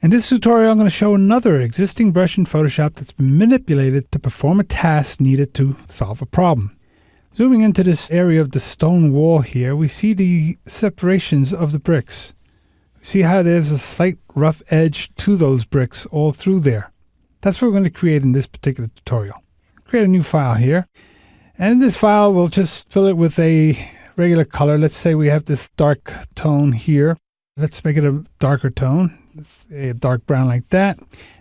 In this tutorial, I'm going to show another existing brush in Photoshop that's been manipulated to perform a task needed to solve a problem. Zooming into this area of the stone wall here, we see the separations of the bricks. See how there's a slight rough edge to those bricks all through there. That's what we're going to create in this particular tutorial. Create a new file here. And in this file, we'll just fill it with a regular color. Let's say we have this dark tone here. Let's make it a darker tone. Let's say a dark brown like that.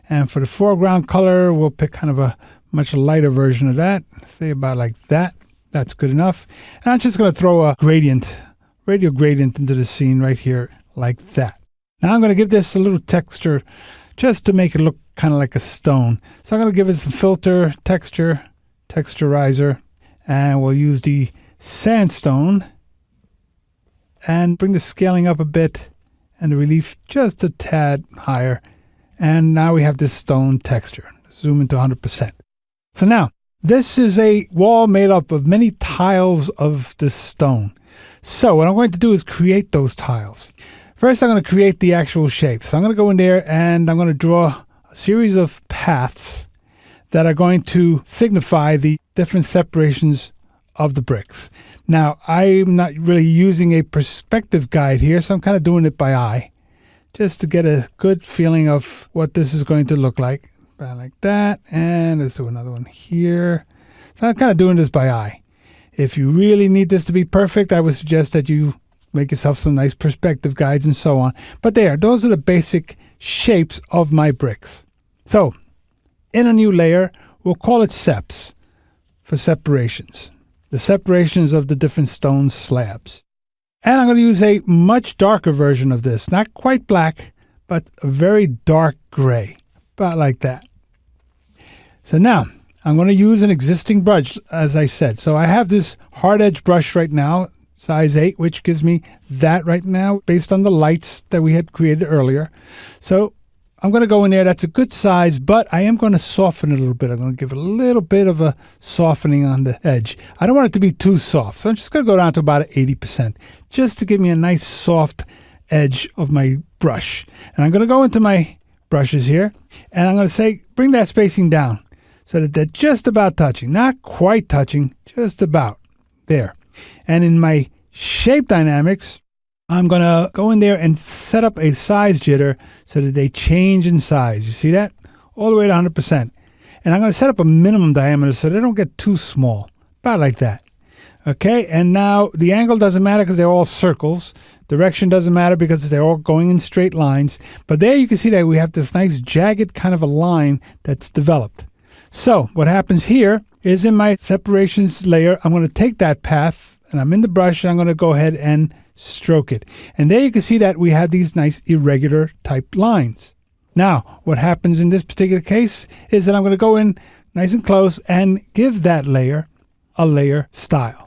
And for the foreground color, we'll pick kind of a much lighter version of that. Say about like that. That's good enough. And I'm just going to throw a gradient, radial gradient into the scene right here like that. Now I'm going to give this a little texture just to make it look kind of like a stone. So I'm going to give it some filter, texture, texturizer, and we'll use the sandstone and bring the scaling up a bit and the relief just a tad higher. And now we have this stone texture. Zoom into 100%. So now, this is a wall made up of many tiles of this stone. So what I'm going to do is create those tiles. First, I'm going to create the actual shape. So I'm going to go in there and I'm going to draw a series of paths that are going to signify the different separations of the bricks. Now, I'm not really using a perspective guide here, so I'm kind of doing it by eye, just to get a good feeling of what this is going to look like. About like that, and let's do another one here. So I'm kind of doing this by eye. If you really need this to be perfect, I would suggest that you make yourself some nice perspective guides and so on. But those are the basic shapes of my bricks. So, in a new layer, we'll call it seps for separations. The separations of the different stone slabs. And I'm going to use a much darker version of this. Not quite black, but a very dark gray. About like that. So now, I'm going to use an existing brush, as I said. So I have this hard edge brush right now, size 8, which gives me that right now, based on the lights that we had created earlier. So I'm going to go in there. That's a good size, but I am going to soften it a little bit. I'm going to give it a little bit of a softening on the edge. I don't want it to be too soft, so I'm just going to go down to about 80%, just to give me a nice soft edge of my brush. And I'm going to go into my brushes here, and I'm going to say, bring that spacing down so that they're just about touching. Not quite touching, just about. There. And in my shape dynamics, I'm going to go in there and set up a size jitter so that they change in size. You see that? All the way to 100%. And I'm going to set up a minimum diameter so they don't get too small. About like that. Okay, and now the angle doesn't matter because they're all circles. Direction doesn't matter because they're all going in straight lines. But there you can see that we have this nice jagged kind of a line that's developed. So what happens here is in my separations layer, I'm going to take that path and I'm in the brush and I'm going to go ahead and stroke it. And there you can see that we have these nice irregular type lines. Now, what happens in this particular case is that I'm going to go in nice and close and give that layer a layer style.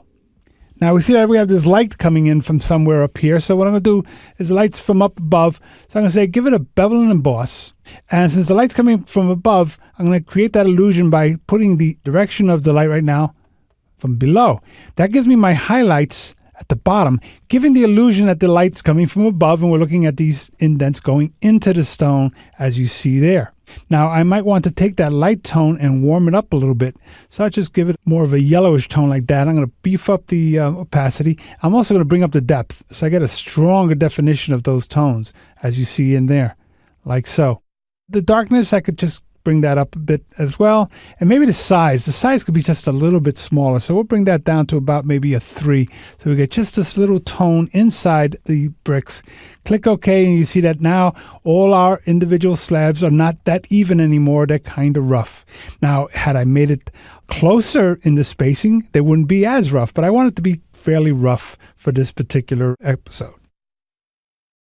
Now we see that we have this light coming in from somewhere up here. So what I'm going to do is the light's from up above. So I'm going to say give it a bevel and emboss. And since the light's coming from above, I'm going to create that illusion by putting the direction of the light right now from below. That gives me my highlights at the bottom, giving the illusion that the light's coming from above and we're looking at these indents going into the stone as you see there. Now I might want to take that light tone and warm it up a little bit. So I just give it more of a yellowish tone like that. I'm going to beef up the opacity. I'm also going to bring up the depth so I get a stronger definition of those tones as you see in there, like so. The darkness, I could just bring that up a bit as well. And maybe the size could be just a little bit smaller. So we'll bring that down to about maybe a 3. So we get just this little tone inside the bricks. Click OK, and you see that now all our individual slabs are not that even anymore. They're kind of rough. Now, had I made it closer in the spacing, they wouldn't be as rough, but I want it to be fairly rough for this particular episode.